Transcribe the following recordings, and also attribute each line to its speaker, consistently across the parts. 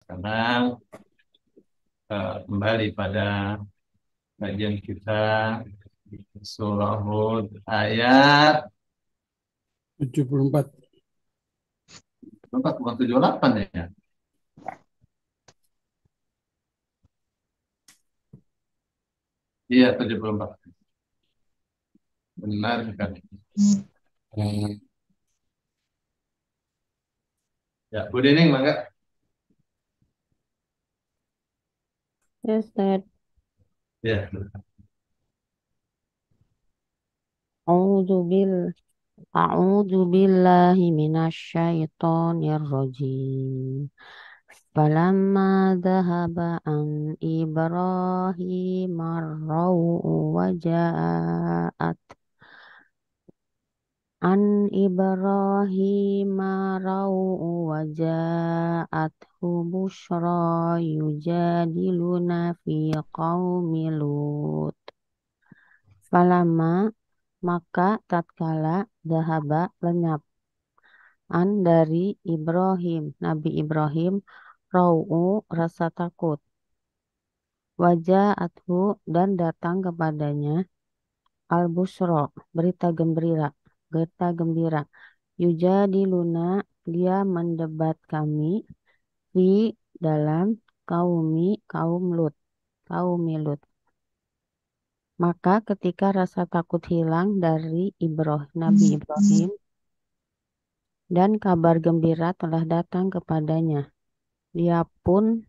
Speaker 1: Sekarang kembali pada kajian kita surah Hud ayat
Speaker 2: 74.
Speaker 1: 4 bukan 78 ya. Iya 74. Benar sekali. Ya, Bu Dening mangga.
Speaker 3: Yes, Dad.
Speaker 1: Ya.
Speaker 3: A'udzu bil A'udzu billahi minasyaitonir rajim. Falamma dhahaba an Ibrahim ar-raw wa ja'at an Ibrahim ar-raw wa ja'athu busyra yujadiluna fi qaumi Lut. Falama maka tatkala dahaba lenyap an dari Ibrahim Nabi Ibrahim rau'u rasa takut wajah athu dan datang kepadanya al busro berita gembira yujadiluna dia mendebat kami di dalam kaum Lut. Maka ketika rasa takut hilang dari Nabi Ibrahim dan kabar gembira telah datang kepadanya, dia pun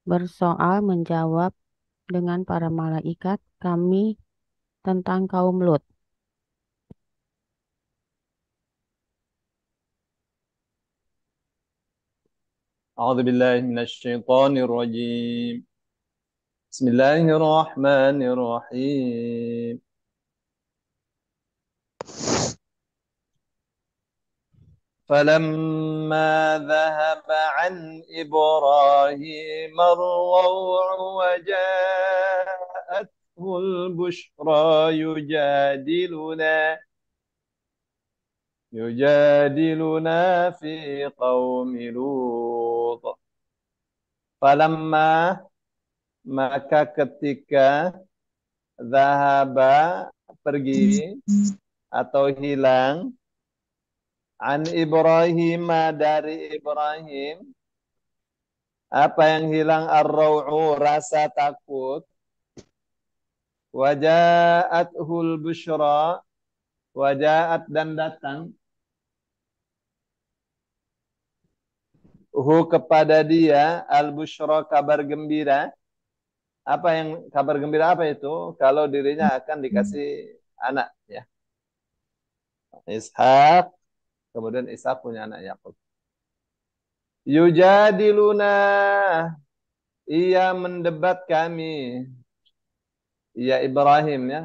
Speaker 3: bersoal menjawab dengan para malaikat kami tentang kaum Lut.
Speaker 4: أعوذ بالله من الشيطان الرجيم بسم الله الرحمن الرحيم فلما ذهب عن إبراهيم الروع وجاءته البشرى يجادلنا في قوم لوط فلما maka ketika zahaba pergi atau hilang an Ibrahim dari Ibrahim apa yang hilang ar-rau'u rasa takut waja'athul busyra waja'at dan datang kepada dia al-busyra kabar gembira. Apa yang kabar gembira apa itu? Kalau dirinya akan dikasih anak ya. Ishak, kemudian Ishak punya anak Yakub. Yujadiluna, ia mendebat kami. Ia Ibrahim ya.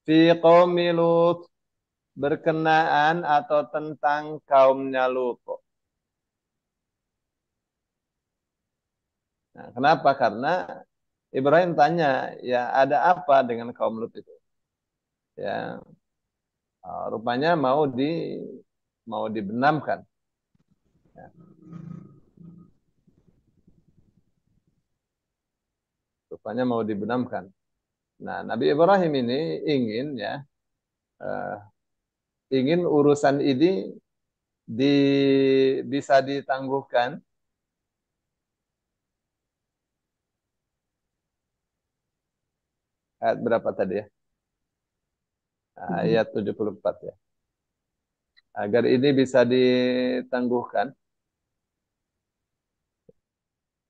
Speaker 4: Fi qaumi Lut, berkenaan atau tentang kaumnya Lut. Nah, kenapa? Karena Ibrahim tanya, ya ada apa dengan kaum Lut itu? Ya, rupanya mau dibenamkan. Ya, rupanya mau dibenamkan. Nah, Nabi Ibrahim ini ingin ya, uh, ingin urusan ini di, bisa ditangguhkan. Ayat berapa tadi ya? Ayat 74 ya. Agar ini bisa ditangguhkan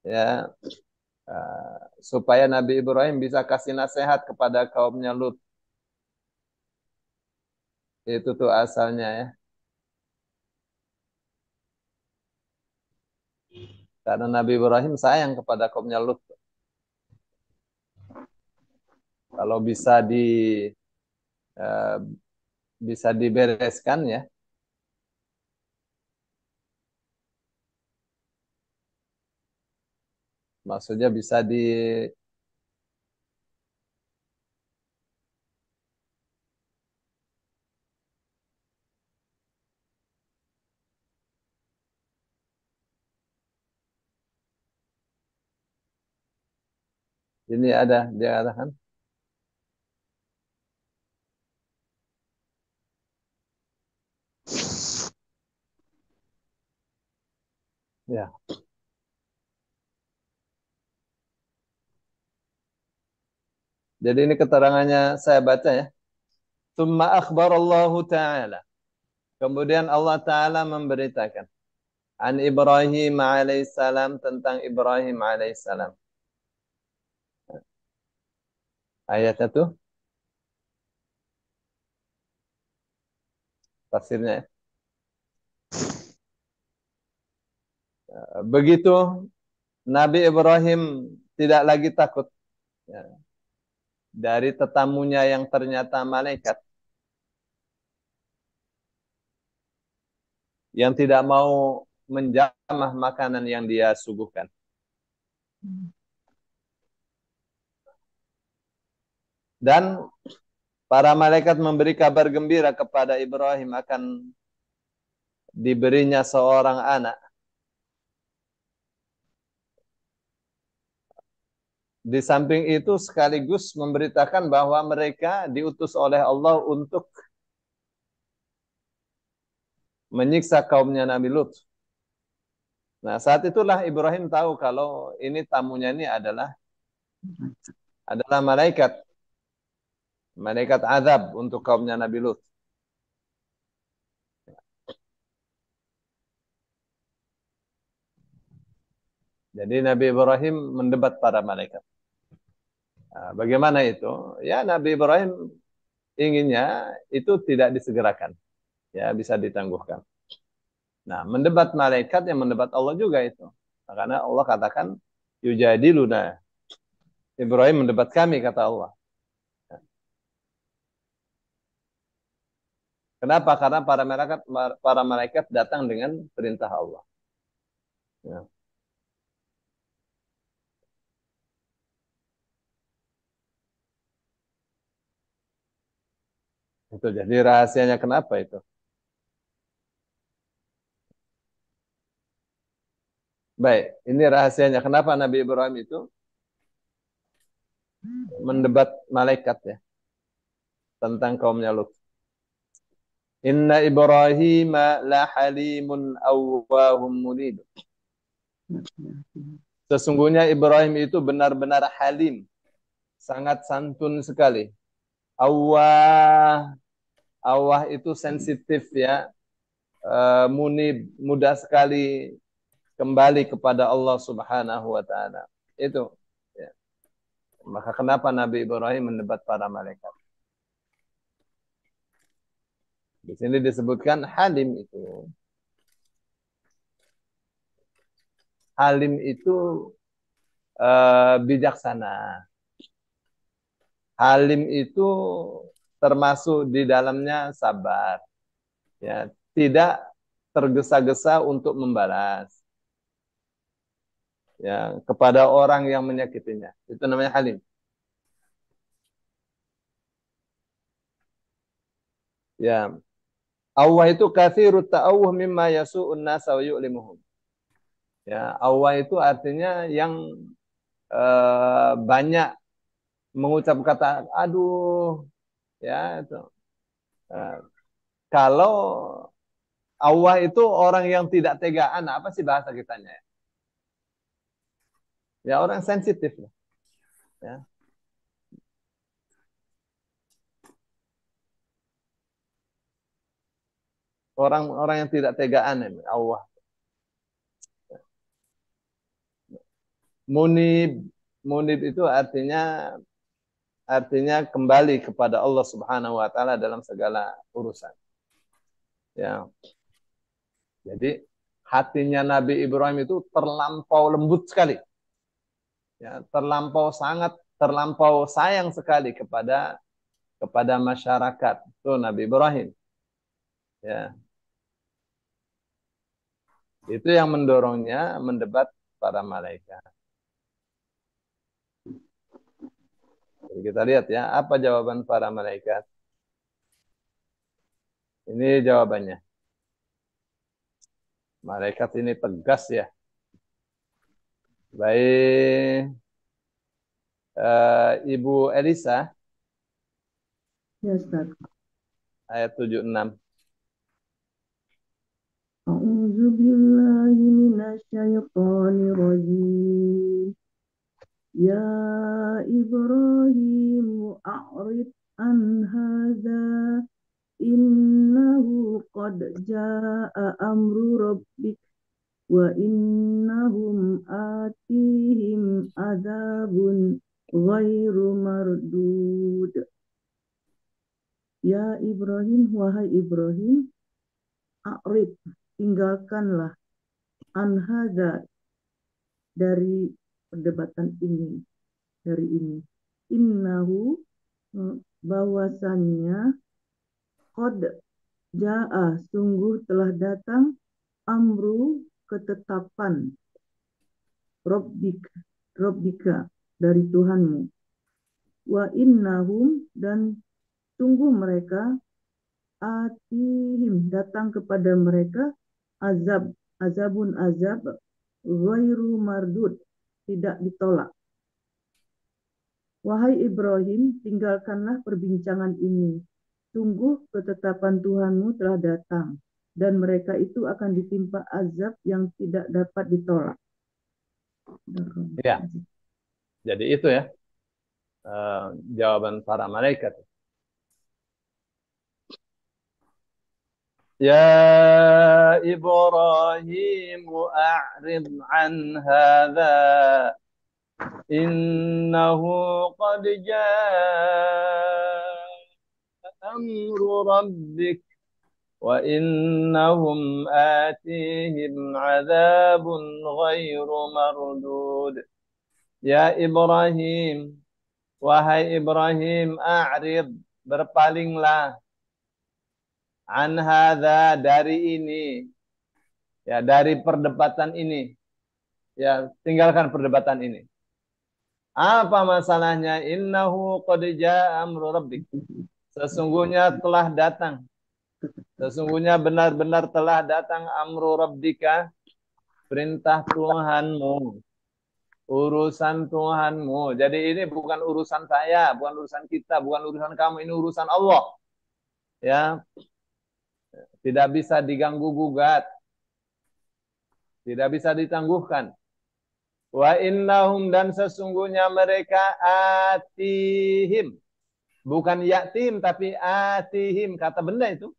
Speaker 4: ya, supaya Nabi Ibrahim bisa kasih nasihat kepada kaumnya Lut. Itu tuh asalnya ya. Karena Nabi Ibrahim sayang kepada kaumnya Lut. Kalau eh, bisa dibereskan ya. Maksudnya bisa Ini ada dia katakan. Ya. Jadi ini keterangannya saya baca ya. Tsumma akhbarallahu ta'ala. Kemudian Allah Ta'ala memberitakan an Ibrahim alaihissalam tentang Ibrahim alaihissalam. Ayatnya tuh tafsirnya ya. Begitu Nabi Ibrahim tidak lagi takut ya, dari tetamunya yang ternyata malaikat yang tidak mau menjamah makanan yang dia suguhkan. Dan para malaikat memberi kabar gembira kepada Ibrahim akan diberinya seorang anak. Di samping itu sekaligus memberitakan bahwa mereka diutus oleh Allah untuk menyiksa kaumnya Nabi Lut. Nah, saat itulah Ibrahim tahu kalau ini tamunya ini adalah malaikat. Malaikat azab untuk kaumnya Nabi Lut. Jadi Nabi Ibrahim mendebat para malaikat. Nah, bagaimana itu? Ya, Nabi Ibrahim inginnya itu tidak disegerakan. Ya, bisa ditangguhkan. Nah, mendebat malaikat yang mendebat Allah juga itu. Nah, karena Allah katakan, yujadiluna. Ibrahim mendebat kami, kata Allah. Kenapa? Karena para malaikat datang dengan perintah Allah. Ya. Itu jadi rahasianya kenapa itu? Baik, ini rahasianya kenapa Nabi Ibrahim itu mendebat malaikat ya tentang kaumnya Lut. Inna Ibrahim la halimun awwahum munib. Sesungguhnya Ibrahim itu benar-benar halim, sangat santun sekali. Awwah, awwah itu sensitif ya, munib, mudah sekali kembali kepada Allah Subhanahu wa taala. Itu ya. Maka kenapa Nabi Ibrahim mendebat para malaikat? Di sini disebutkan halim itu. Halim itu bijaksana. Halim itu termasuk di dalamnya sabar. Ya, tidak tergesa-gesa untuk membalas. Ya, kepada orang yang menyakitinya. Itu namanya halim. Ya. Allah itu katsirut ta'awuh mimma yasu'un nasa wa yu'limuhum. Ya, Allah itu artinya yang banyak mengucap kata aduh ya itu. Eh, kalau Allah itu orang yang tidak tegaan, apa sih bahasa kitanya? Ya orang sensitif lah. Ya. Orang-orang yang tidak tegaan ini, Allah. Munib, munib itu artinya kembali kepada Allah Subhanahu wa taala dalam segala urusan. Ya. Jadi hatinya Nabi Ibrahim itu terlampau lembut sekali. Ya, terlampau sayang sekali kepada masyarakat. Itu Nabi Ibrahim. Ya. Itu yang mendorongnya mendebat para malaikat. Jadi kita lihat ya, apa jawaban para malaikat. Ini jawabannya. Malaikat ini tegas ya. Baik Ibu Elisa,
Speaker 5: Ya, Ustaz.
Speaker 4: ayat 76.
Speaker 5: A'udzu billahi minasyaitonir rajim. Ya Ibrahim a'rid an hadza innahu qad jaa'a amru rabbik wa innahum atihim adzabun ghairu mardud. Ya Ibrahim, wahai Ibrahim, a'rid, tinggalkanlah, an hadza, dari perdebatan ini, dari ini. Innahu, bahwasannya, qad jaa, sungguh telah datang, amru, ketetapan, Rabbika, dari Tuhanmu. Wa innahum, dan sungguh mereka, atihim, datang kepada mereka, azabun azab, ghairu mardud, tidak ditolak. Wahai Ibrahim, tinggalkanlah perbincangan ini. Sungguh ketetapan Tuhanmu telah datang, dan mereka itu akan ditimpa azab yang tidak dapat ditolak.
Speaker 4: Ya, jadi itu ya jawaban para malaikat. Ya Ibrahim a'rid an hadza innahu qad jaa amru rabbik wa innahum atihim adzabun ghairu mardud. Ya Ibrahim, wahai Ibrahim, a'rid, berpalinglah, an hadza, dari ini, ya, dari perdebatan ini, ya, tinggalkan perdebatan ini. Apa masalahnya? Innahu qad jaa amru rabbik, sesungguhnya telah datang, sesungguhnya benar-benar telah datang, amru rabbika, perintah Tuhanmu, urusan Tuhanmu. Jadi ini bukan urusan saya, bukan urusan kita, bukan urusan kamu, ini urusan Allah. Ya, tidak bisa diganggu gugat, tidak bisa ditangguhkan. Wa innahum, dan sesungguhnya mereka, atihim, bukan yatim tapi atihim, kata benda itu,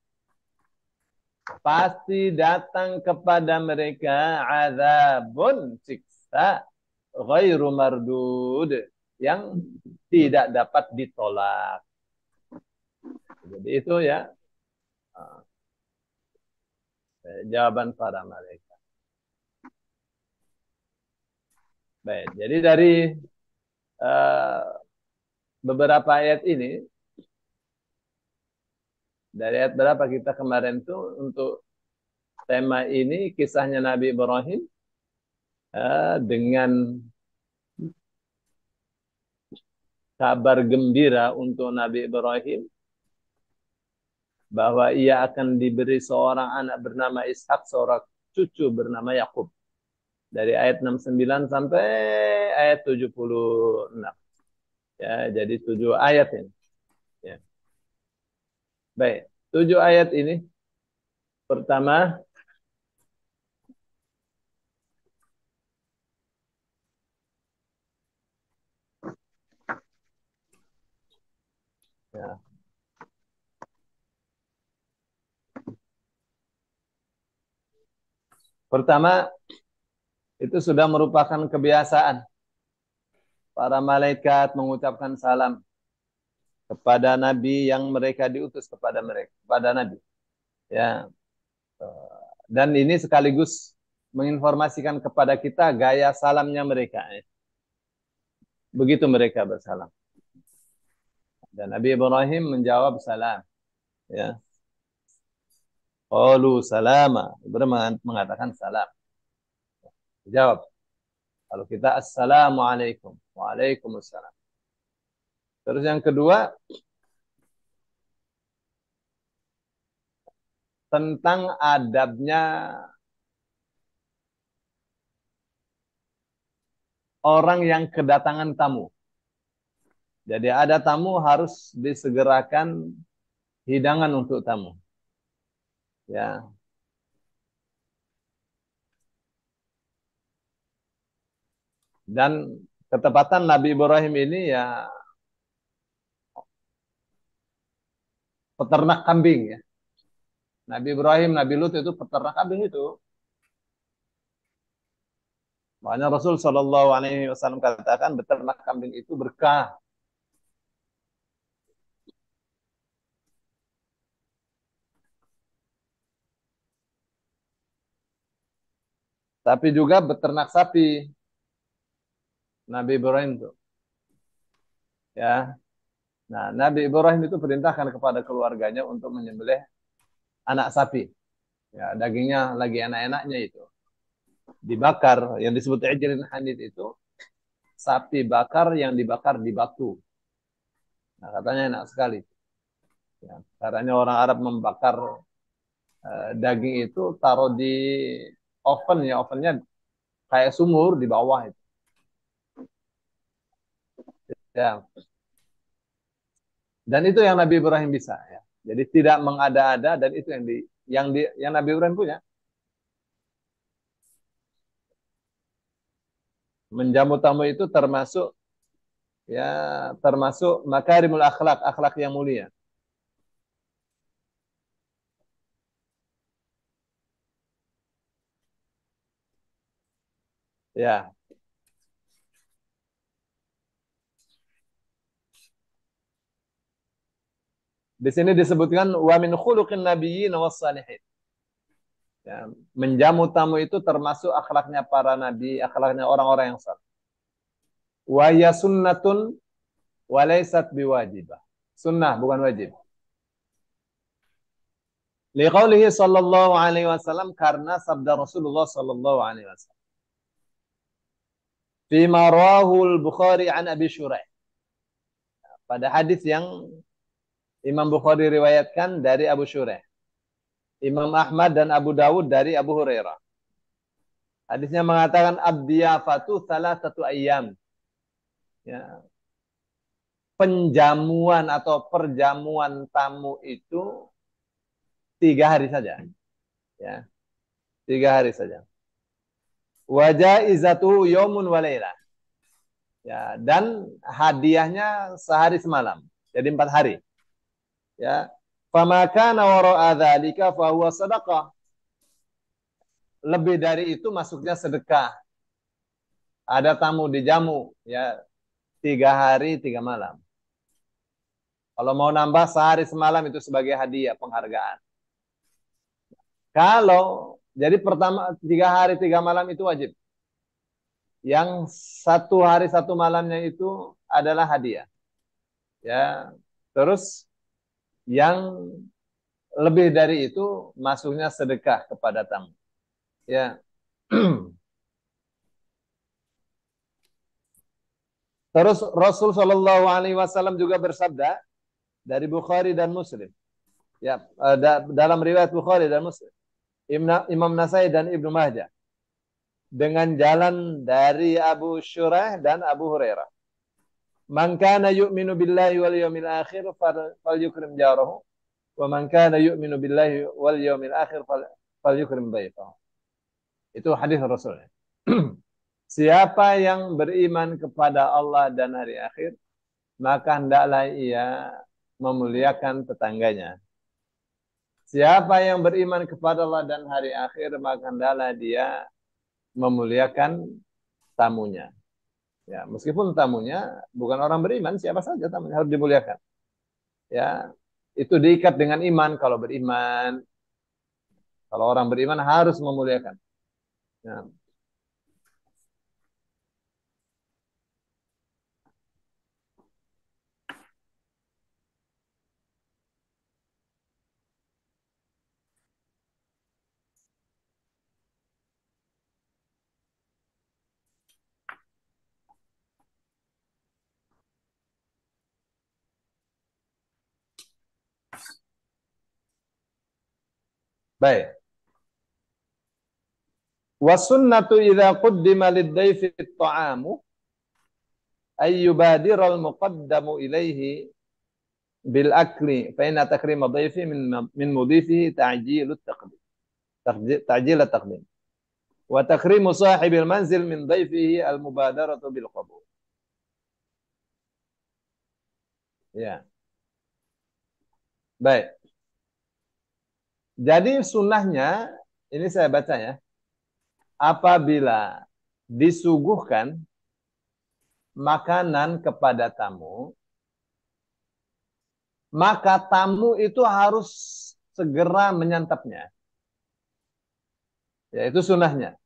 Speaker 4: pasti datang kepada mereka azabun, siksa, ghairu mardud, yang tidak dapat ditolak. Jadi itu ya jawaban para malaikat. Baik, jadi dari beberapa ayat ini, dari ayat berapa kita kemarin tuh untuk tema ini, kisahnya Nabi Ibrahim dengan kabar gembira untuk Nabi Ibrahim bahwa ia akan diberi seorang anak bernama Ishak, seorang cucu bernama Yakub. Dari ayat 69 sampai ayat 76. Ya, jadi 7 ayat ini. Ya. Baik, 7 ayat ini. Pertama, ya, pertama, itu sudah merupakan kebiasaan para malaikat mengucapkan salam kepada Nabi yang mereka diutus kepada mereka, kepada Nabi. Ya, dan ini sekaligus menginformasikan kepada kita gaya salamnya mereka. Begitu mereka bersalam. Dan Nabi Ibrahim menjawab salam. Ya. Qalu salama, mengatakan salam. Jawab. Kalau kita assalamualaikum, waalaikumsalam. Terus yang kedua, tentang adabnya orang yang kedatangan tamu. Jadi ada tamu harus disegerakan hidangan untuk tamu. Ya. Dan ketepatan Nabi Ibrahim ini ya peternak kambing ya. Nabi Ibrahim, Nabi Lut itu peternak kambing itu. Makanya Rasul Shallallahu Alaihi Wasallam katakan beternak kambing itu berkah. Tapi juga beternak sapi. Nabi Ibrahim itu. Ya. Nah, Nabi Ibrahim itu perintahkan kepada keluarganya untuk menyembelih anak sapi. Ya, dagingnya lagi enak-enaknya itu. Dibakar, yang disebut ijlin hanid itu sapi bakar yang dibakar di batu. Nah, katanya enak sekali. Ya, caranya orang Arab membakar daging itu taruh di oven ya, ovennya kayak sumur di bawah itu. Ya. Dan itu yang Nabi Ibrahim bisa ya. Jadi tidak mengada-ada dan itu yang Nabi Ibrahim punya. Menjamu tamu itu termasuk makarimul akhlak, akhlak yang mulia. Ya. Di sini disebutkan wa min khuluqin nabiyyin was salihin. Ya, menjamu tamu itu termasuk akhlaknya para nabi, akhlaknya orang-orang yang saleh. Wa ya sunnatun wa laysat biwajibah. Sunnah bukan wajib. Liqaulihi sallallahu alaihi wasallam karena sabda Rasulullah sallallahu alaihi wasallam. Fi ma rawahul Bukhari an Abi Syuraih. Pada hadis yang Imam Bukhari riwayatkan dari Abu Syuraih. Imam Ahmad dan Abu Dawud dari Abu Hurairah. Hadisnya mengatakan abdiyafatu salasatu ayyam. Ya. Penjamuan atau perjamuan tamu itu 3 hari saja. Ya. 3 hari saja. Wa jaizatu yaumun wa lailah. Ya, dan hadiahnya sehari semalam. Jadi 4 hari. Ya. Fama kana wara'a dzalika fa huwa shadaqah. Lebih dari itu masuknya sedekah. Ada tamu dijamu ya 3 hari 3 malam. Kalau mau nambah sehari semalam itu sebagai hadiah penghargaan. Kalau jadi pertama 3 hari 3 malam itu wajib. Yang 1 hari 1 malamnya itu adalah hadiah. Ya. Terus yang lebih dari itu masuknya sedekah kepada tamu. Ya. Terus Rasul Shallallahu Alaihi Wasallam juga bersabda dari Bukhari dan Muslim. Ya, dalam riwayat Bukhari dan Muslim. Imam Nasai dan Ibnu Majah. Dengan jalan dari Abu Syuraih dan Abu Hurairah. Man kana yu'minu billahi wal yawmil akhir falyukrim jarahu. Wa man kana yu'minu billahi wal yawmil akhir falyukrim dhaifahu. Itu hadis Rasul. Siapa yang beriman kepada Allah dan hari akhir, maka hendaklah ia memuliakan tetangganya. Siapa yang beriman kepada Allah dan hari akhir, maka hendaklah dia memuliakan tamunya. Ya, meskipun tamunya bukan orang beriman, siapa saja tamunya harus dimuliakan. Ya, itu diikat dengan iman. Kalau beriman, kalau orang beriman harus memuliakan. Ya. Baik. Wasunnatu idza quddima lid-dhaifi at-ta'amu ayyubadiral muqaddamu ilaihi bil akli fa inna takrima dhaifi min mudhifihi ta'jilut taqdim. Ta'jilat taqdim. Wa takrimu sahibil manzil min dhaifihi al mubadaratu bil qabul. Ya. Baik. Jadi sunnahnya, ini saya baca ya, apabila disuguhkan makanan kepada tamu, maka tamu itu harus segera menyantapnya. Ya, itu sunnahnya.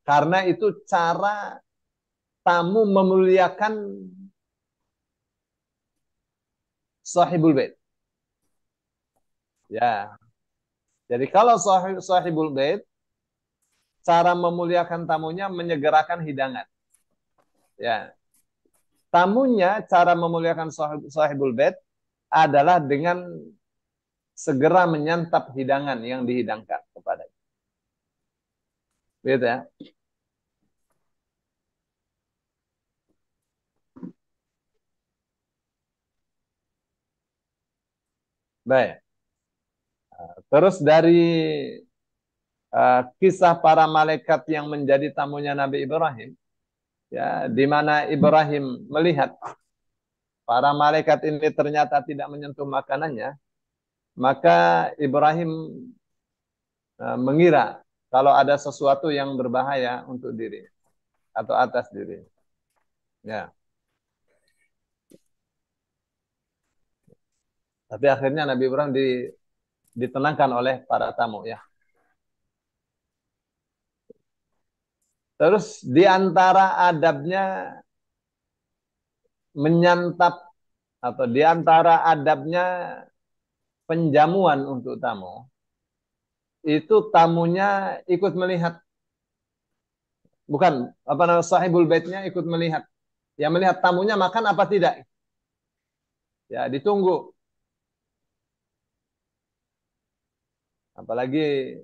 Speaker 4: Karena itu cara tamu memuliakan sahibul bait. Ya. Jadi kalau sahibul bait, cara memuliakan tamunya menyegerakan hidangan. Ya. Tamunya cara memuliakan sahibul bait adalah dengan segera menyantap hidangan yang dihidangkan kepadanya. Begitu ya. Baik. Terus dari kisah para malaikat yang menjadi tamunya Nabi Ibrahim, ya, di mana Ibrahim melihat para malaikat ini ternyata tidak menyentuh makanannya, maka Ibrahim mengira kalau ada sesuatu yang berbahaya untuk diri atau atas diri. Ya. Tapi akhirnya Nabi Ibrahim ditenangkan oleh para tamu ya. Terus di antara adabnya menyantap atau di antara adabnya penjamuan untuk tamu, itu tamunya ikut melihat, bukan apa namanya, sahibul baitnya ikut melihat, ya, melihat tamunya makan apa tidak, ya, ditunggu. Apalagi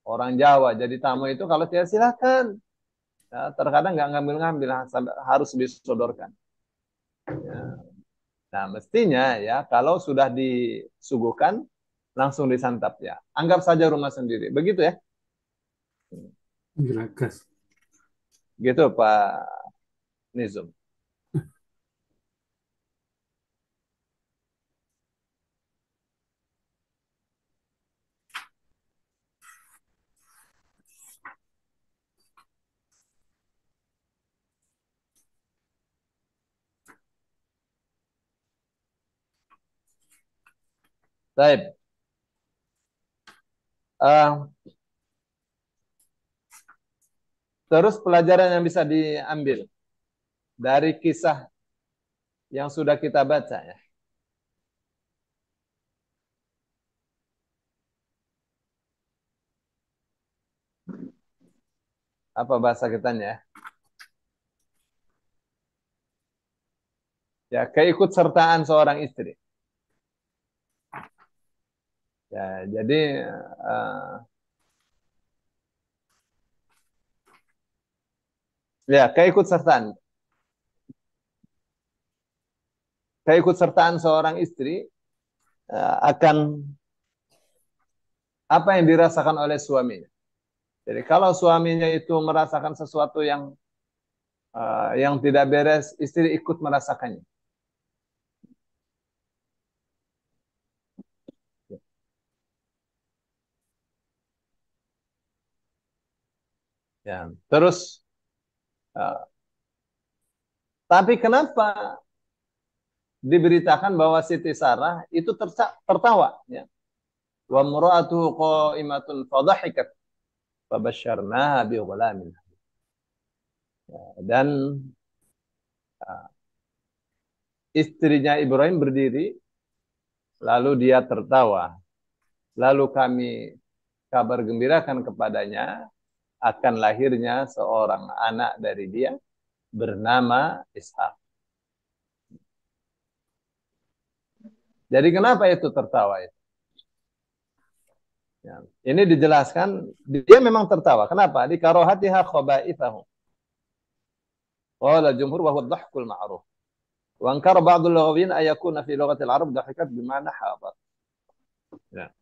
Speaker 4: orang Jawa jadi tamu itu kalau tidak silakan, ya, terkadang nggak ngambil-ngambil, harus disodorkan. Ya. Nah, mestinya ya kalau sudah disuguhkan langsung disantap ya. Anggap saja rumah sendiri. Begitu ya.
Speaker 2: Geragas.
Speaker 4: Gitu Pak Nizam. Baik. Terus pelajaran yang bisa diambil dari kisah yang sudah kita baca ya. Apa bahasa kitanya? Ya, keikutsertaan seorang istri. Ya, jadi ya, keikutsertaan seorang istri akan apa yang dirasakan oleh suaminya. Jadi kalau suaminya itu merasakan sesuatu yang tidak beres, istri ikut merasakannya. Ya, terus tapi kenapa diberitakan bahwa Siti Sarah itu tertawa ya. Wa mura'atuhu qa'imatun fadhahikat fabasyarnaha bi ghulamin. Ya, dan istrinya Ibrahim berdiri lalu dia tertawa. Lalu kami kabar gembirakan kepadanya akan lahirnya seorang anak dari dia bernama Ishak. Jadi kenapa itu tertawa itu? Ya. Ini dijelaskan dia memang tertawa. Kenapa? Di karohatiha khaba'ithahum. Qala jumhur wa huwa dhahkul ma'ruf. Wa ankara ba'dul lughawiyyin ay yakuna fi lughatil Arab dhahikat bima'na hadat. Ya.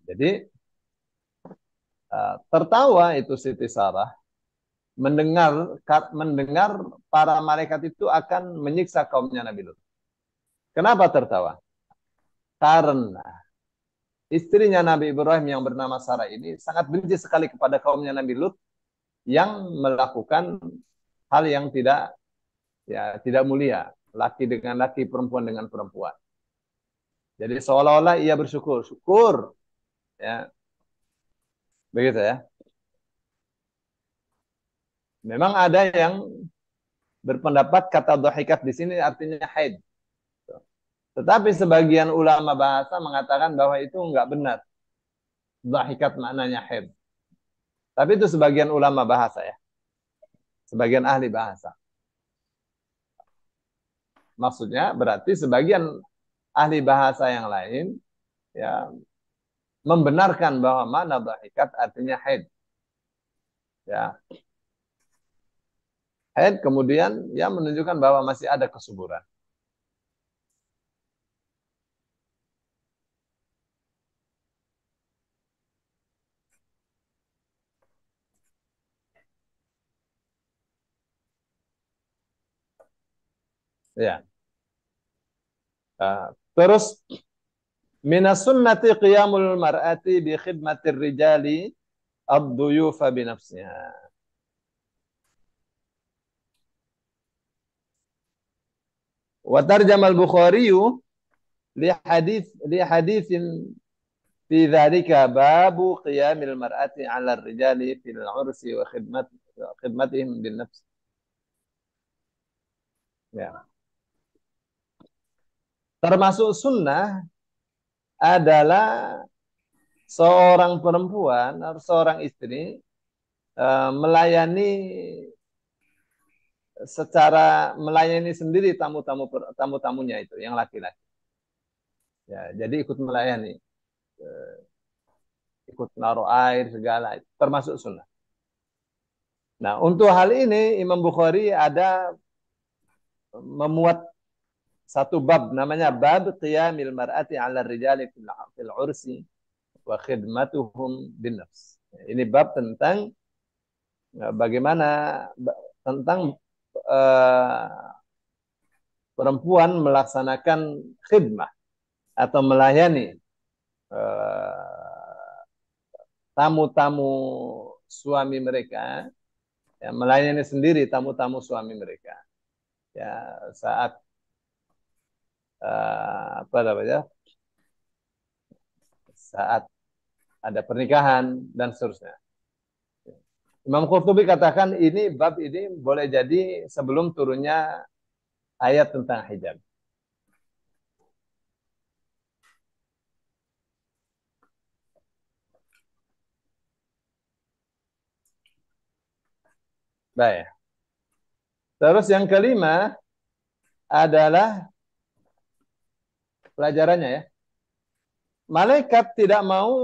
Speaker 4: Jadi tertawa itu Siti Sarah mendengar para malaikat itu akan menyiksa kaumnya Nabi Lut. Kenapa tertawa? Karena istrinya Nabi Ibrahim yang bernama Sarah ini sangat benci sekali kepada kaumnya Nabi Lut yang melakukan hal yang tidak mulia, laki dengan laki, perempuan dengan perempuan. Jadi seolah-olah ia bersyukur, ya, begitu ya. Memang ada yang berpendapat kata dhahikat di sini artinya haid. Tetapi sebagian ulama bahasa mengatakan bahwa itu enggak benar. Dhahikat maknanya haid. Tapi itu sebagian ulama bahasa ya. Sebagian ahli bahasa. Maksudnya berarti sebagian ahli bahasa yang lain ya membenarkan bahwa makna dhahikat artinya haid. Ya. Haid kemudian ya menunjukkan bahwa masih ada kesuburan. Ya. Terus minas sunnati qiyamul mar'ati bi khidmatir rijali ad-duyufa bi nafsiha. Wa tarjama al-Bukhari li haditsin fi dzalika babu qiyamil mar'ati 'ala ar-rijali fil 'ursi wa khidmatihim bin nafs. Ya. Termasuk sunnah adalah seorang perempuan atau seorang istri melayani sendiri tamu-tamunya itu yang laki-laki. Ya, jadi ikut melayani, ikut naruh air segala, termasuk sunnah. Nah, untuk hal ini Imam Bukhari ada memuat satu bab namanya bab qiyamil mar'ati 'ala rijali fil 'ursi wa khidmatuhum bin nafs. Ini bab tentang bagaimana tentang perempuan melaksanakan khidmah atau melayani tamu-tamu suami mereka, ya, melayani sendiri tamu-tamu suami mereka. Ya, saat saat ada pernikahan dan seterusnya. Imam Qurtubi katakan bab ini boleh jadi sebelum turunnya ayat tentang hijab. Baik. Terus yang kelima adalah pelajarannya ya. Malaikat tidak mau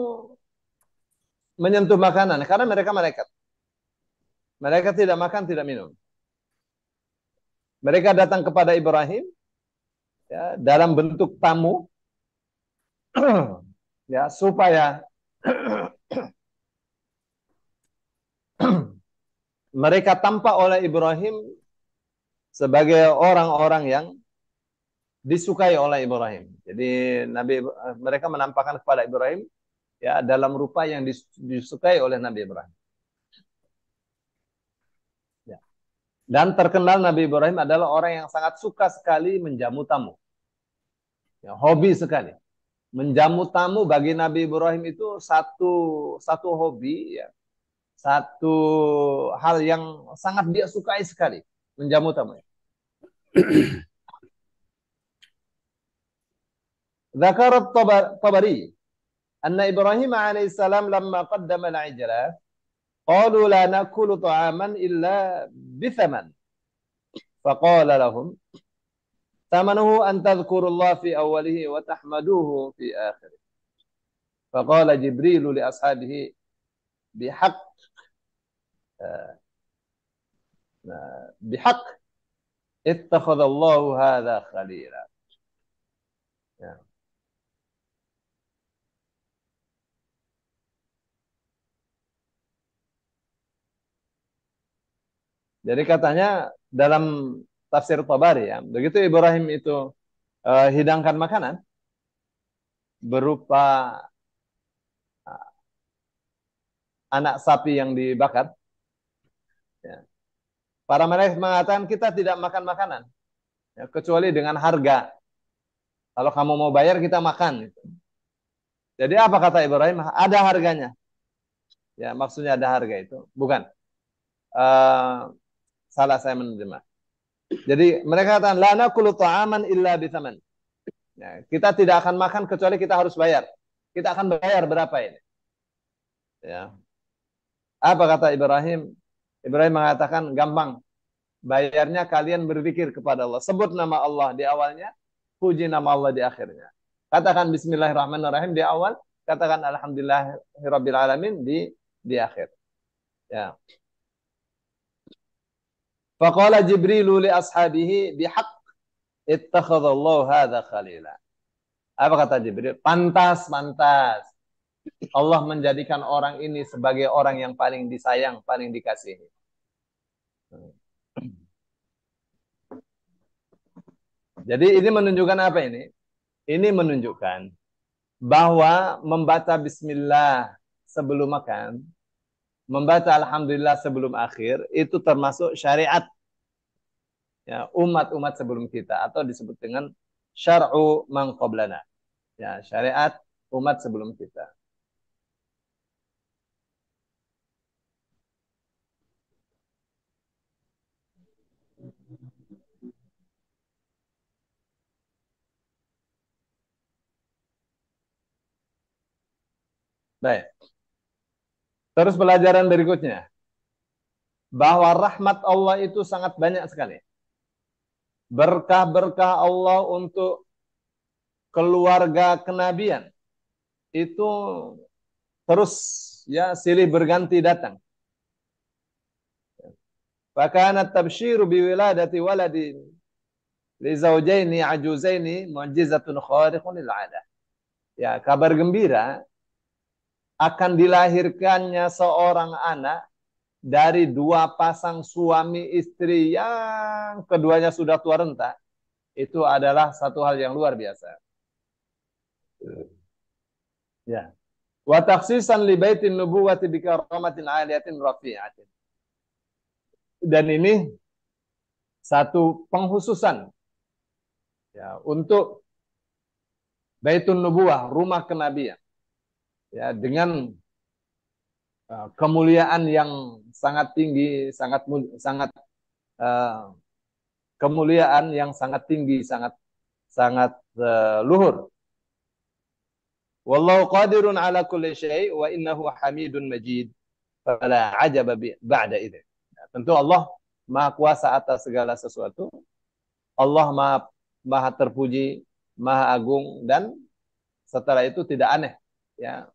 Speaker 4: menyentuh makanan karena mereka malaikat. Mereka tidak makan, tidak minum. Mereka datang kepada Ibrahim ya, dalam bentuk tamu ya supaya mereka tampak oleh Ibrahim sebagai orang-orang yang disukai oleh Ibrahim. Jadi mereka menampakkan kepada Ibrahim ya dalam rupa yang disukai oleh Nabi Ibrahim. Ya. Dan terkenal Nabi Ibrahim adalah orang yang sangat suka sekali menjamu tamu. Ya, hobi sekali. Menjamu tamu bagi Nabi Ibrahim itu satu hobi ya. Satu hal yang sangat dia sukai sekali, menjamu tamu. Dzakara Tabari anna Ibrahim alaihissalam lamma qaddama al-'ijla qalu la nakulu ta'aman illa bithaman faqala lahum Thamanuhu an tadhkurullah fi awwalihi wa tahmaduhu fi akhirih. Faqala Jibril li ashabihi bihaq bihaq ittakhadallahu hadha khalila. Ya. Jadi katanya dalam tafsir Tabari ya, begitu Ibrahim itu hidangkan makanan berupa anak sapi yang dibakar, ya. Para malaikat mengatakan kita tidak makan makanan, ya, kecuali dengan harga. Kalau kamu mau bayar kita makan. Gitu. Jadi apa kata Ibrahim? Ada harganya. Ya, maksudnya ada harga itu, bukan? Salah saya menerjemah. Jadi mereka katakan la naqulu ta'aman illa bithaman. Ya, kita tidak akan makan kecuali kita harus bayar. Kita akan bayar berapa ini? Ya. Apa kata Ibrahim? Ibrahim mengatakan gampang. Bayarnya kalian berzikir kepada Allah. Sebut nama Allah di awalnya, puji nama Allah di akhirnya. Katakan bismillahirrahmanirrahim di awal, katakan alhamdulillahirabbil alamin di akhir. Ya. Faqala Jibrilu li ashabihi bihaq ittakhadallahu hadha khalila. Apa kata Jibril? Pantas. Allah menjadikan orang ini sebagai orang yang paling disayang, paling dikasihi. Jadi ini menunjukkan apa ini? Ini menunjukkan bahwa membaca bismillah sebelum makan, membaca alhamdulillah sebelum akhir, itu termasuk syariat, ya, umat-umat sebelum kita, atau disebut dengan syar'u man qablana, ya, syariat umat sebelum kita. Baik. Terus pelajaran berikutnya, bahwa rahmat Allah itu sangat banyak sekali. Berkah-berkah Allah untuk keluarga kenabian itu terus, ya, silih berganti datang. Fakanat tabsyiru biwiladati waladin li zawjaini ajuzaini mu'jizatun khariqun lil 'adah. Ya, kabar gembira akan dilahirkannya seorang anak dari dua pasang suami istri yang keduanya sudah tua renta. Itu adalah satu hal yang luar biasa. Ya. Wa takhsisan li baitin nubuwati bi karamatin 'aliyatin rafi'atin. Dan ini satu penghususan, ya, untuk Baitun Nubuwah, rumah kenabian, ya, dengan kemuliaan yang sangat tinggi, sangat kemuliaan yang sangat tinggi, sangat luhur. Wallahu qadirun ala kulli syai' wa innahu hamidun majid. Fala ajaba ba'da idzin. Tentu Allah Maha Kuasa atas segala sesuatu. Allah Maha terpuji, Maha Agung, dan setelah itu tidak aneh, ya.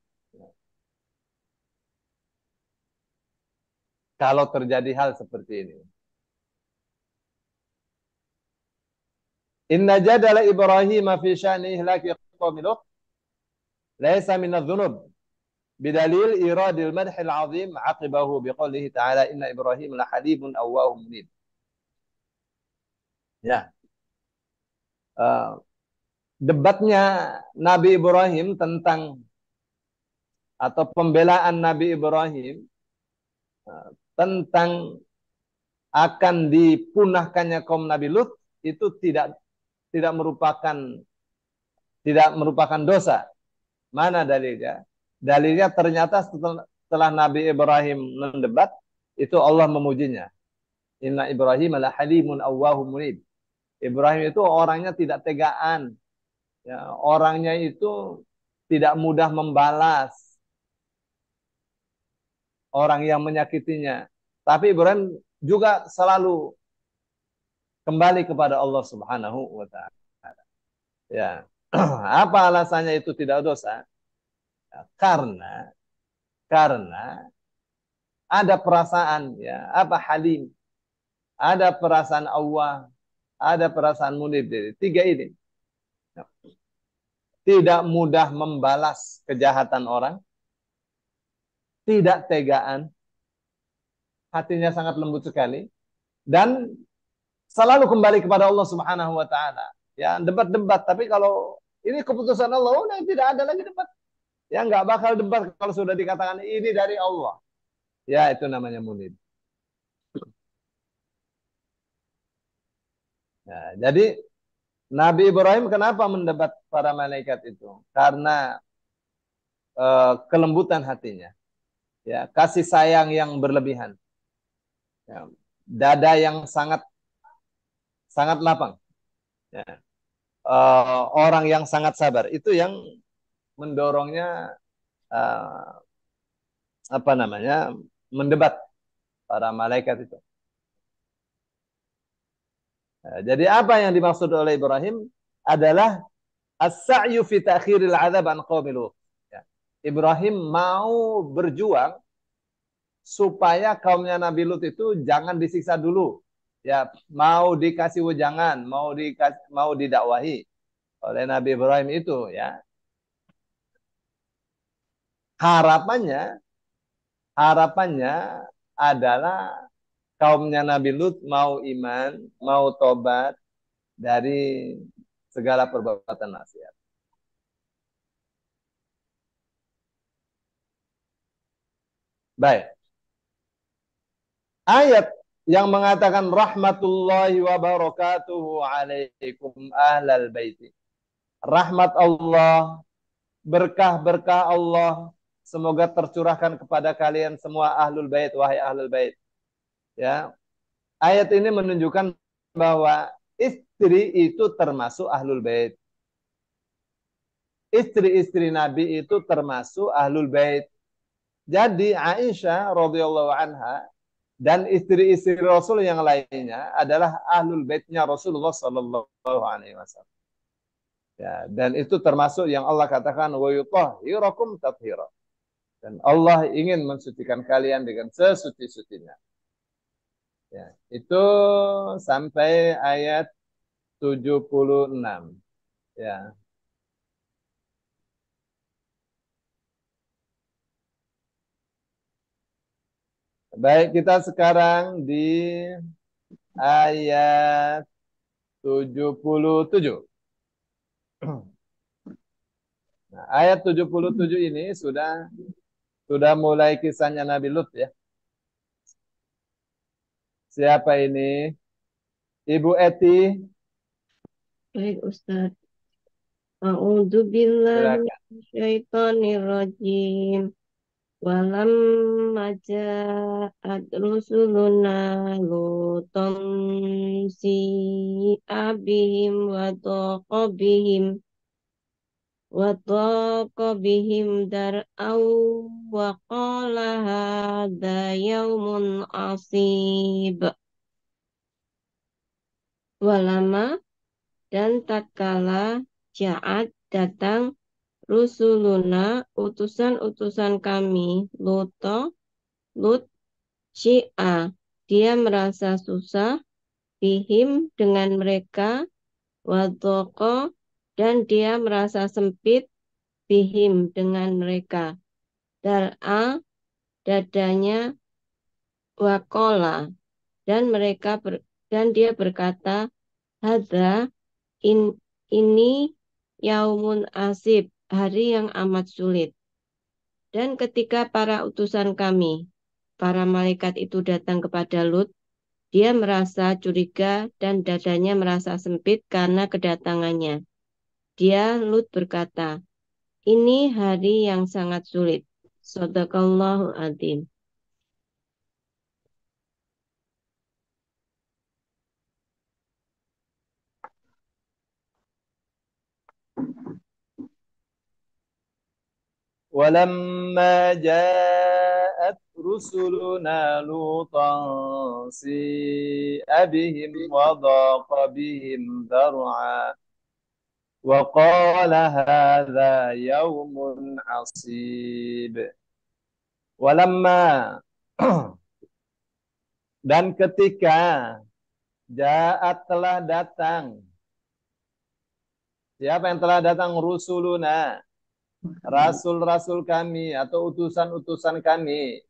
Speaker 4: Kalau terjadi hal seperti ini. Inna jadala Ibrahim fi sya'ni ihlaki qaumi Lut laisa min adh-dhunub bidalil iradil madhil azim aqibahu biqaulihi ta'ala inna Ibrahim la halibun awwahum munib. Ya. Debatnya Nabi Ibrahim tentang, atau pembelaan Nabi Ibrahim tentang akan dipunahkannya kaum Nabi Lut itu tidak merupakan dosa. Mana dalilnya? Dalilnya ternyata setelah Nabi Ibrahim mendebat, itu Allah memujinya. Inna Ibrahim la halimun awwahum munib. Ibrahim itu orangnya tidak tegaan, ya, orangnya itu tidak mudah membalas orang yang menyakitinya. Tapi Ibrahim juga selalu kembali kepada Allah Subhanahu wa taala. Ya. Apa alasannya itu tidak dosa? Ya, karena ada perasaan, ya, apa halim, ada perasaan Allah, ada perasaan munib. Tiga ini. Ya. Tidak mudah membalas kejahatan orang, tidak tegaan, hatinya sangat lembut sekali, dan selalu kembali kepada Allah Subhanahu wa taala. Ya, debat-debat, tapi kalau ini keputusan Allah, udah tidak ada lagi debat. Ya, nggak bakal debat kalau sudah dikatakan ini dari Allah. Ya, itu namanya munib. Ya, jadi Nabi Ibrahim kenapa mendebat para malaikat itu? Karena kelembutan hatinya, ya, kasih sayang yang berlebihan, ya, dada yang sangat sangat lapang, ya, orang yang sangat sabar. Itu yang mendorongnya uh, apa namanya mendebat para malaikat itu. Ya, jadi apa yang dimaksud oleh Ibrahim adalah as-sa'yu fi ta'khiril 'adzab an qaumil Lut. Ya. Ibrahim mau berjuang supaya kaumnya Nabi Lut itu jangan disiksa dulu. Ya, mau dikasih wejangan, mau didakwahi oleh Nabi Ibrahim itu, ya. Harapannya harapannya adalah kaumnya Nabi Lut mau iman, mau tobat dari segala perbuatan maksiat. Baik. Ayat yang mengatakan rahmatullahi wa barakatuhu alaikum ahlal baiti. Rahmat Allah, berkah-berkah Allah semoga tercurahkan kepada kalian semua ahlul bait, wahai ahlul bait. Ya. Ayat ini menunjukkan bahwa istri itu termasuk ahlul bait. Istri-istri Nabi itu termasuk ahlul bait. Jadi Aisyah radhiyallahu anha dan istri-istri Rasul yang lainnya adalah ahlul baitnya Rasulullah sallallahu alaihi wasallam. Ya, dan itu termasuk yang Allah katakan wa yutahhirakum tathira. Dan Allah ingin mensucikan kalian dengan sesuci-sucinya. Ya, itu sampai ayat 76. Ya. Baik, kita sekarang di ayat 77. Nah, ayat 77 ini sudah mulai kisahnya Nabi Lut, ya. Siapa ini? Ibu Eti.
Speaker 6: Baik Ustaz. A'udzu billahi
Speaker 4: Silakan.
Speaker 6: minasyaitonir rajim. Walam maja'at rusuluna luton si abihim wa taqa bihim dar'au wa qala hadza yaumun asib. Walama dan tatkala ja'at datang rusuluna utusan-utusan kami Lut Syi'a dia merasa susah bihim dengan mereka wadoko dan dia merasa sempit bihim dengan mereka dar'a dadanya wakola dan dan dia berkata hadza ini yaumun asib hari yang amat sulit. Dan ketika para utusan kami, para malaikat itu datang kepada Lut, dia merasa curiga dan dadanya merasa sempit karena kedatangannya. Lut berkata, ini hari yang sangat sulit. Shadaqallahu adzim.
Speaker 4: Walamma ja'at rusuluna lutan si'abihim wa dhaqa bihim dhar'a wa qala hadha yawmun asib. Walamma dan ketika ja'at telah datang. Siapa yang telah datang? Rusuluna, rasul-rasul kami atau utusan-utusan kami,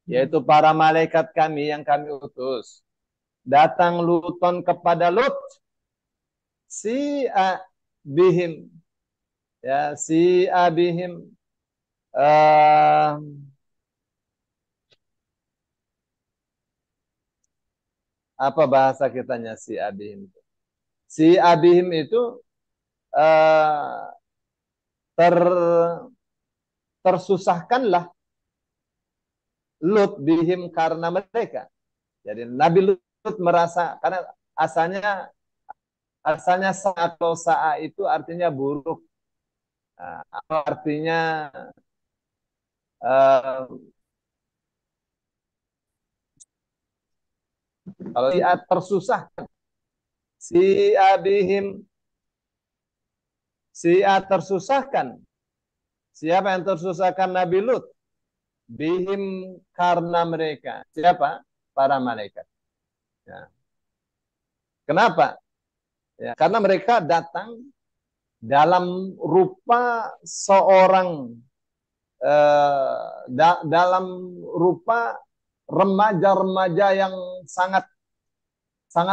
Speaker 4: yaitu para malaikat kami yang kami utus. Datang Luton kepada Lut, si bihim, ya si abihim, apa bahasa kitanya si abihim? Si abihim itu ter tersusahkanlah Lut bihim karena mereka. Jadi Nabi Lut merasa, karena asalnya sa atau sa'a itu artinya buruk. Nah, artinya kalau dia tersusahkan, si abihim, si a tersusahkan. Siapa yang tersusahkan? Nabi Lut. Bihim karena mereka. Siapa? Para malaikat. Ya. Kenapa? Ya, karena mereka datang dalam rupa seorang dalam rupa remaja-remaja yang sangat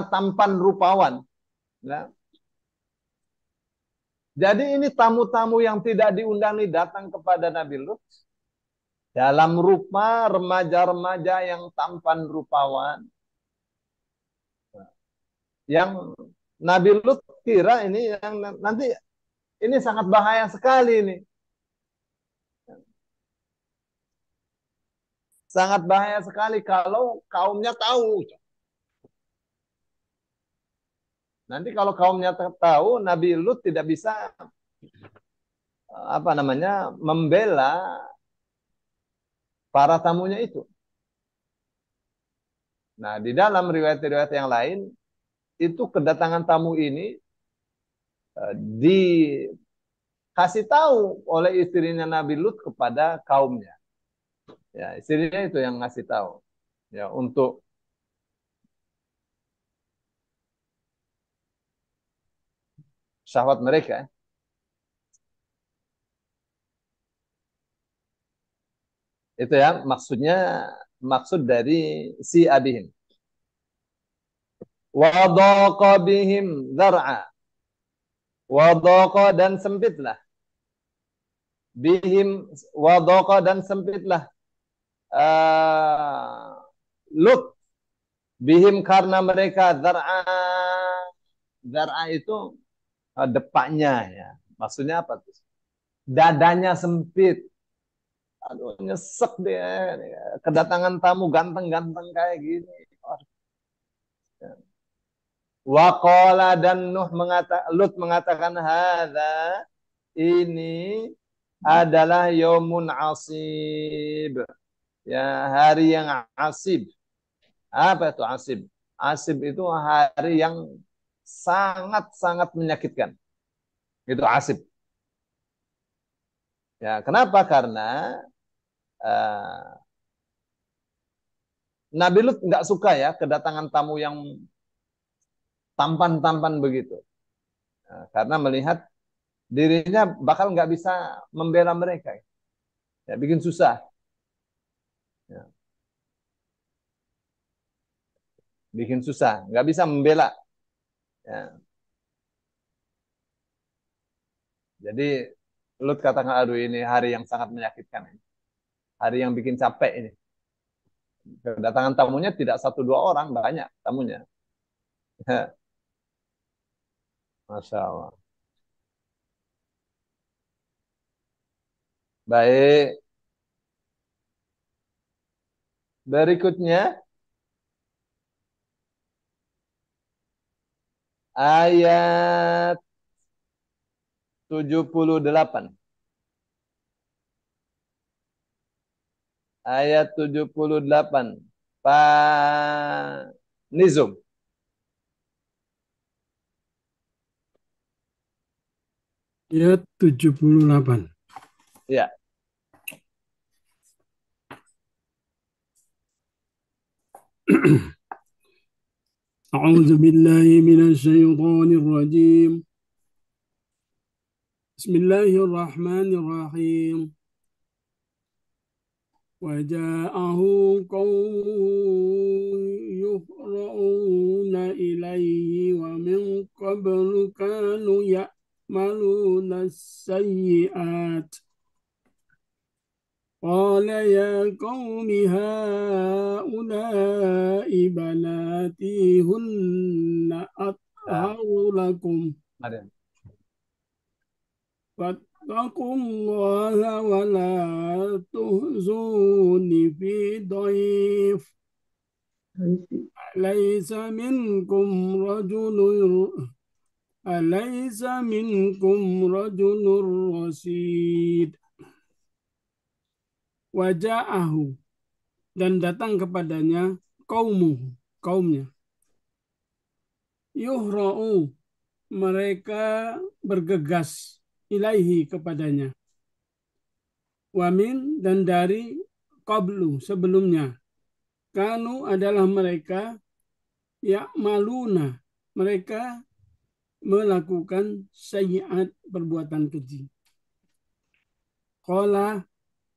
Speaker 4: tampan rupawan. Ya. Jadi ini tamu-tamu yang tidak diundang ini datang kepada Nabi Lut dalam rupa remaja-remaja yang tampan rupawan. Yang Nabi Lut kira ini yang nanti ini sangat bahaya sekali ini. Sangat bahaya sekali kalau kaumnya tahu. Nanti kalau kaumnya tahu, Nabi Lut tidak bisa membela para tamunya itu. Nah, di dalam riwayat-riwayat yang lain itu kedatangan tamu ini dikasih tahu oleh istrinya Nabi Lut kepada kaumnya. Ya, istrinya itu yang ngasih tahu. Ya, untuk syahwat mereka. Itu ya maksud dari si abihim. Wadhaqa bihim dzar'a. Wadhaqa dan sempitlah. Bihim wadhaqa dan sempitlah. Lut bihim karena mereka dzar'a. Dzar'a itu depaknya ya. Maksudnya apa tuh? Dadanya sempit. Aduh, nyesek dia. Kedatangan tamu ganteng-ganteng kayak gini. Waqala dan Lut mengatakan hadza ini adalah yaumun asib. Ya, hari yang asib. Apa itu asib? Asib itu hari yang sangat-sangat menyakitkan. Itu asib. Ya, kenapa? Karena Nabi Lut nggak suka ya kedatangan tamu yang tampan-tampan begitu. Nah, karena melihat dirinya bakal nggak bisa membela mereka. Ya, bikin susah. Ya. Bikin susah, nggak bisa membela. Ya. Jadi Lut katakan, aduh ini hari yang sangat menyakitkan. Hari yang bikin capek ini. Kedatangan tamunya tidak 1-2 orang, banyak tamunya. Masya Allah. Baik. Berikutnya ayat 78. ayat 78. Pak Nizum.
Speaker 2: Ayat 78.
Speaker 4: Ya.
Speaker 2: أعوذ بالله من الشيطان الرجيم. بسم الله الرحمن الرحيم. وجاءه قوم يهرعون إليه ومن قبل كانوا يعملون السيئات قال يا قوم هؤلاء بناتي هن أطهر لكم
Speaker 4: Ada.
Speaker 2: فاتقوا الله ولا تخزوني في ضيف أليس منكم رجل رشيد. Waja'ahu, dan datang kepadanya kaumnya. Yuhra'u, mereka bergegas ilaihi kepadanya. Wamin, dan dari qablu, sebelumnya. Kanu adalah mereka ya'maluna, mereka melakukan sayyi'at, perbuatan keji. Qala,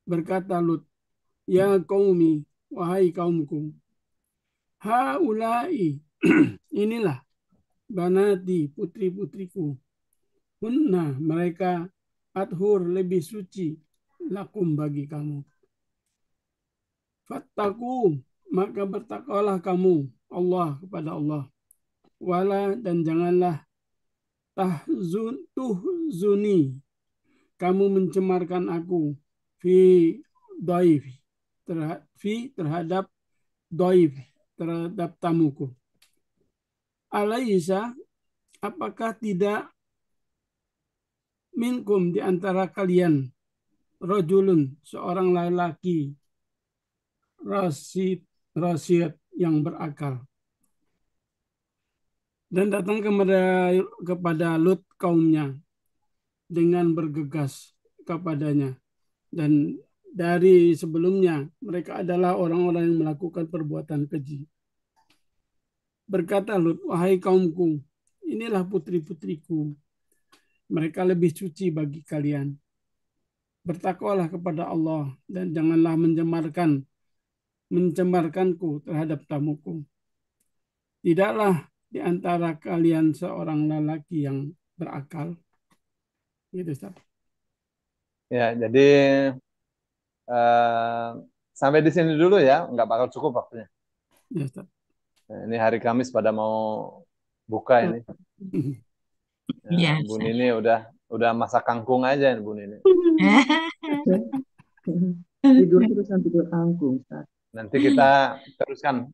Speaker 2: berkata Lut, ya qaumi, wahai kaumku, haulai, inilah banati, putri-putriku, hunna, mereka athur, lebih suci, lakum, bagi kamu. Fattaku, maka bertakwalah kamu Allah, kepada Allah. Wala, dan janganlah tuhzuni, kamu mencemarkan aku, fi dhaif, terhadap dhaif, terhadap tamuku. Alaysa, apakah tidak minkum, di antara kalian, rajulun, seorang lelaki, rasyid, yang berakal. Dan datang kepada Lut kaumnya dengan bergegas kepadanya. Dan dari sebelumnya mereka adalah orang-orang yang melakukan perbuatan keji. Berkata Lut, wahai kaumku, inilah putri-putriku, mereka lebih suci bagi kalian. Bertakwalah kepada Allah dan janganlah mencemarkanku terhadap tamuku. Tidaklah di antara kalian seorang lelaki yang berakal. Gitu, Ustaz.
Speaker 4: Ya, jadi sampai di sini dulu ya, nggak bakal cukup waktunya.
Speaker 2: Ya, Ustaz.
Speaker 4: Nah, ini hari Kamis pada mau buka ini. Ya,
Speaker 7: Iya,
Speaker 4: Bu
Speaker 7: Ustaz.
Speaker 4: Nini udah masak kangkung aja Bu Nini.
Speaker 5: Tidur terus sampai ke kangkung, Ustaz.
Speaker 4: Nanti kita teruskan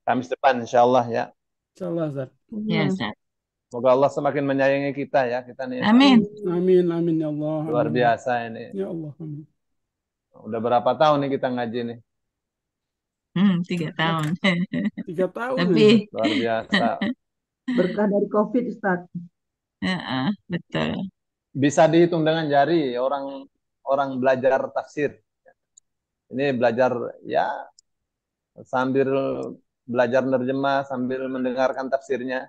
Speaker 4: Kamis depan insya Allah ya.
Speaker 2: Insyaallah, Ustaz.
Speaker 7: Ya, Ustaz.
Speaker 4: Semoga Allah semakin menyayangi kita ya. Kita nih
Speaker 7: Amin.
Speaker 2: Amin, amin ya Allah.
Speaker 4: luar
Speaker 2: Amin.
Speaker 4: biasa ini.
Speaker 2: Ya Allah, amin.
Speaker 4: Udah berapa tahun nih kita ngaji nih?
Speaker 7: 3 tahun.
Speaker 2: 3 tahun
Speaker 7: Lebih.
Speaker 2: ya.
Speaker 4: Luar biasa.
Speaker 5: Berkah dari COVID, Ustaz.
Speaker 7: Betul.
Speaker 4: Bisa dihitung dengan jari orang belajar tafsir. Ini belajar ya sambil belajar nerjemah sambil mendengarkan tafsirnya.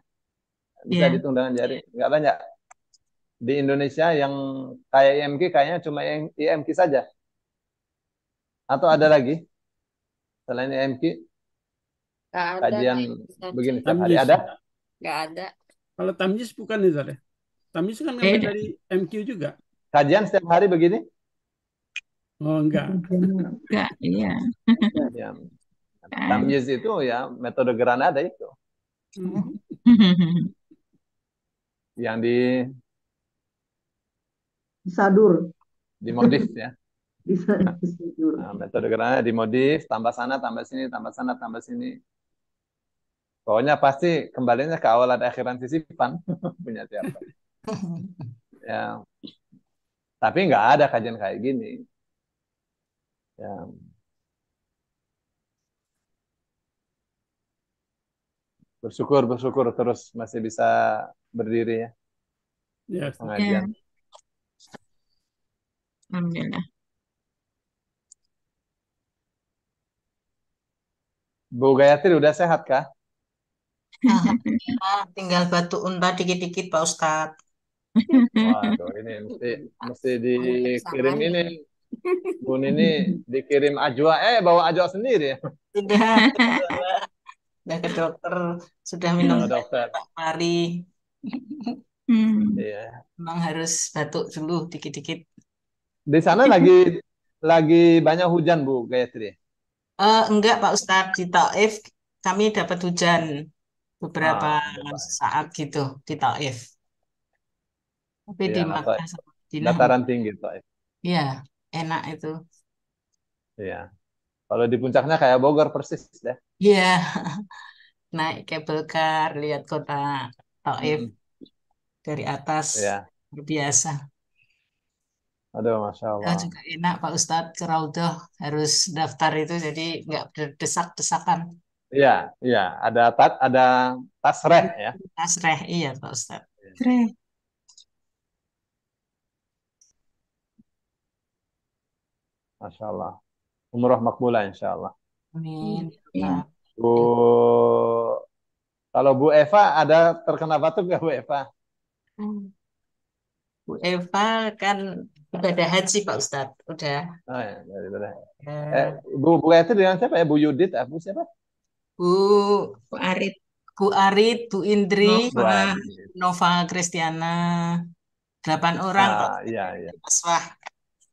Speaker 4: Bisa
Speaker 7: Ya.
Speaker 4: dihitung dengan jari. Nggak banyak. Di Indonesia yang kayak IMQ kayaknya cuma IMQ saja. Atau ada lagi selain IMQ?
Speaker 6: Nggak ada,
Speaker 4: Kajian
Speaker 6: Ustaz.
Speaker 4: begini setiap hari
Speaker 2: Tamyiz.
Speaker 4: ada?
Speaker 6: Nggak ada.
Speaker 2: Kalau tamyiz bukan nih, Ustaz ya. Tamyiz kan ngambil
Speaker 7: Beda.
Speaker 2: dari MQ juga.
Speaker 4: Kajian setiap hari begini?
Speaker 2: Oh, enggak.
Speaker 7: Enggak, iya.
Speaker 4: Ya. Tamyiz itu ya metode Granada itu. Yang
Speaker 5: Disadur.
Speaker 4: dimodif ya.
Speaker 5: Disadur.
Speaker 4: Nah, metode Granada dimodif, tambah sana, tambah sini, tambah sana, tambah sini. Pokoknya pasti kembalinya ke awal ada akhiran sisipan punya siapa. Ya. Tapi nggak ada kajian kayak gini. Ya. Bersyukur terus masih bisa berdiri ya
Speaker 2: Ya, Ustaz.
Speaker 7: Ya,
Speaker 4: pengajian.
Speaker 7: alhamdulillah.
Speaker 4: Bu Gayatri udah sehat kah?
Speaker 8: Alhamdulillah, tinggal batuk unta dikit-dikit Pak Ustadz.
Speaker 4: Waduh, ini mesti dikirim
Speaker 6: Sama
Speaker 4: ini,
Speaker 6: nih.
Speaker 4: Bun ini dikirim ajwa, bawa ajwa sendiri ya.
Speaker 8: Sudah ke dokter, sudah minum
Speaker 4: Sama
Speaker 8: obat
Speaker 4: dokter.
Speaker 8: Pak Mari.
Speaker 7: Hmm.
Speaker 4: Iya.
Speaker 8: Memang harus batuk dulu dikit-dikit.
Speaker 4: Di sana lagi banyak hujan Bu Gayatri.
Speaker 8: Enggak Pak Ustadz, di Taif kami dapat hujan beberapa
Speaker 4: Baik.
Speaker 8: saat gitu di Taif. Tapi
Speaker 4: Iya,
Speaker 8: di
Speaker 4: nah,
Speaker 8: Makkah sama Madinah,
Speaker 4: dataran tinggi tuh.
Speaker 8: ya enak itu.
Speaker 4: Iya. Kalau di puncaknya kayak Bogor persis deh.
Speaker 8: Iya, naik kabel car, lihat kota Taif
Speaker 4: Mm-mm.
Speaker 8: dari atas,
Speaker 4: Iya.
Speaker 8: luar biasa.
Speaker 4: Aduh, Masya Allah.
Speaker 8: Juga enak Pak Ustadz ke Raudhah harus daftar itu jadi nggak berdesak-desakan.
Speaker 4: Iya, iya. Ada tasreh ya.
Speaker 8: Tasreh, iya Pak Ustadz.
Speaker 7: Keren.
Speaker 4: Masya Allah. Umroh makbulah insya Allah.
Speaker 8: Amin.
Speaker 7: Ya.
Speaker 4: Bu, kalau Bu Eva ada terkena batuk nggak Bu Eva?
Speaker 8: Bu Eva kan ibadah haji Pak Ustadz. Udah.
Speaker 4: Oh, ya, daripada.
Speaker 8: Eh,
Speaker 4: Bu Eva dengan siapa ya? Bu Yudit, Bu siapa?
Speaker 8: Bu
Speaker 7: Bu Arit,
Speaker 8: Bu Arit, Bu Indri,
Speaker 4: Bu
Speaker 7: Nova,
Speaker 4: Adi.
Speaker 8: Nova Kristiana, 8 orang Pak
Speaker 4: Iya, iya.
Speaker 8: Aswah.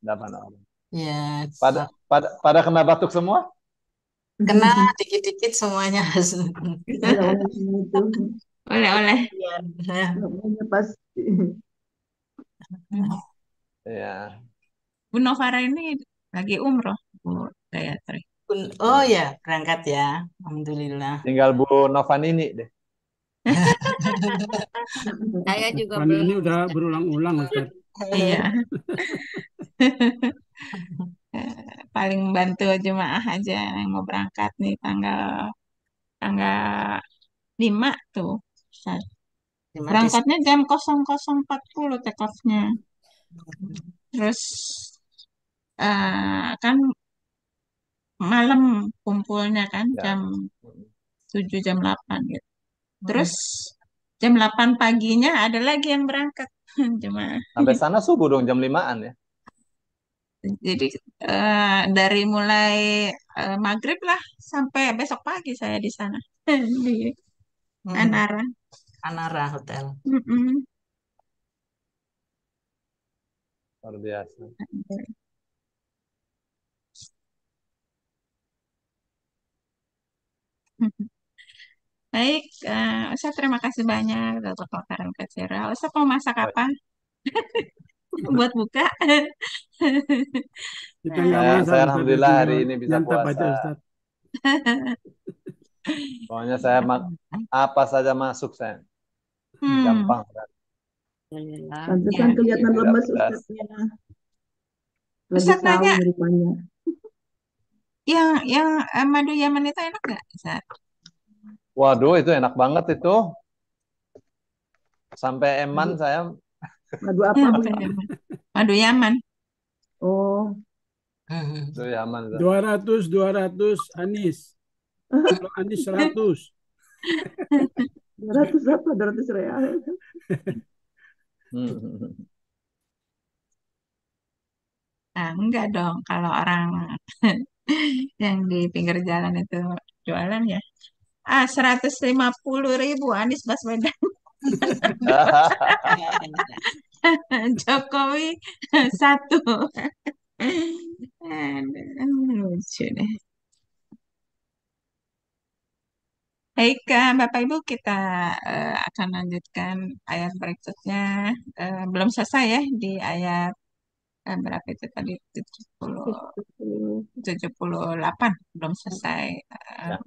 Speaker 4: 8 orang.
Speaker 8: Ya,
Speaker 4: Pada kena batuk semua?
Speaker 8: kena dikit-dikit semuanya.
Speaker 5: Oleh-oleh semua itu.
Speaker 7: oleh-oleh.
Speaker 5: Oleh-olehnya pasti.
Speaker 4: Iya.
Speaker 7: Bu Novara ini lagi umroh, Bu Gayatri.
Speaker 8: Oh ya, berangkat ya. Alhamdulillah.
Speaker 4: Tinggal Bu Novanini deh.
Speaker 6: Saya juga
Speaker 2: Pan
Speaker 6: belum.
Speaker 2: ini udah berulang-ulang, Ustaz.
Speaker 7: Iya. Paling membantu jemaah aja yang mau berangkat nih tanggal tanggal 5 tuh. Ustaz. Berangkatnya jam 00.40 take off-nya. Terus kan malam kumpulnya kan
Speaker 4: Ya.
Speaker 7: jam 7 jam 8 gitu. Terus jam 8 paginya ada lagi yang berangkat jemaah.
Speaker 4: Sampai sana subuh dong jam 5-an ya.
Speaker 7: Jadi dari mulai maghrib lah sampai besok pagi saya di sana di Anara.
Speaker 8: Anara Hotel.
Speaker 7: Mm-mm.
Speaker 4: Luar biasa.
Speaker 7: Baik, Ustaz terima kasih banyak untuk pemaparan Kak Cira. Ustaz mau masak apa? Buat buka.
Speaker 2: Kita nggak
Speaker 4: Saya,
Speaker 2: masak,
Speaker 4: saya
Speaker 2: Ustaz.
Speaker 4: alhamdulillah hari
Speaker 2: Tinggal
Speaker 4: ini bisa
Speaker 2: nyantap
Speaker 4: puasa.
Speaker 2: aja, Ustaz.
Speaker 4: Pokoknya saya apa saja masuk saya. Gampang.
Speaker 5: Pantesan kelihatan
Speaker 4: Tidak
Speaker 5: lemes
Speaker 4: pedas.
Speaker 5: Ustaznya. Lagi
Speaker 7: Ustaz nanya,
Speaker 5: sahur rupanya.
Speaker 7: yang madu Yaman itu enak nggak, Ustaz?
Speaker 4: Waduh, itu enak banget itu. Sampai eman saya.
Speaker 5: Madu apa Bu?
Speaker 7: Madu Yaman.
Speaker 5: Oh,
Speaker 4: Itu Yaman.
Speaker 2: 200 Anis. Kalau Anis 100.
Speaker 5: 200 apa? 200 real.
Speaker 7: Enggak dong, kalau orang yang di pinggir jalan itu jualan ya. 150.000 Anies Baswedan. Jokowi 1. Aduh, lucu deh. Baik, Bapak Ibu, kita akan lanjutkan ayat berikutnya. Belum selesai ya di ayat berapa itu tadi? 78 belum selesai,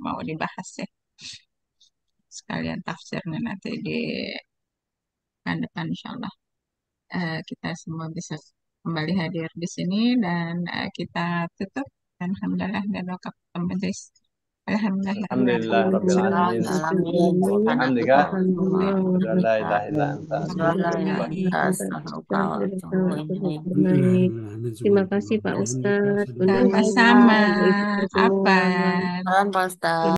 Speaker 7: mau dibahas ya. Sekalian tafsirnya nanti di pekan depan insya Allah. Kita semua bisa kembali hadir di sini dan kita tutup. Alhamdulillah dan wakaf majelis.
Speaker 4: Alhamdulillah rabbil alamin. Wa bihamdika asyhadu an la ilaha illa anta astaghfiruka wa atubu ilaik.
Speaker 9: Terima kasih Pak Ustadz.
Speaker 7: Sama-sama. Apa?
Speaker 3: Salam Pak Ustadz.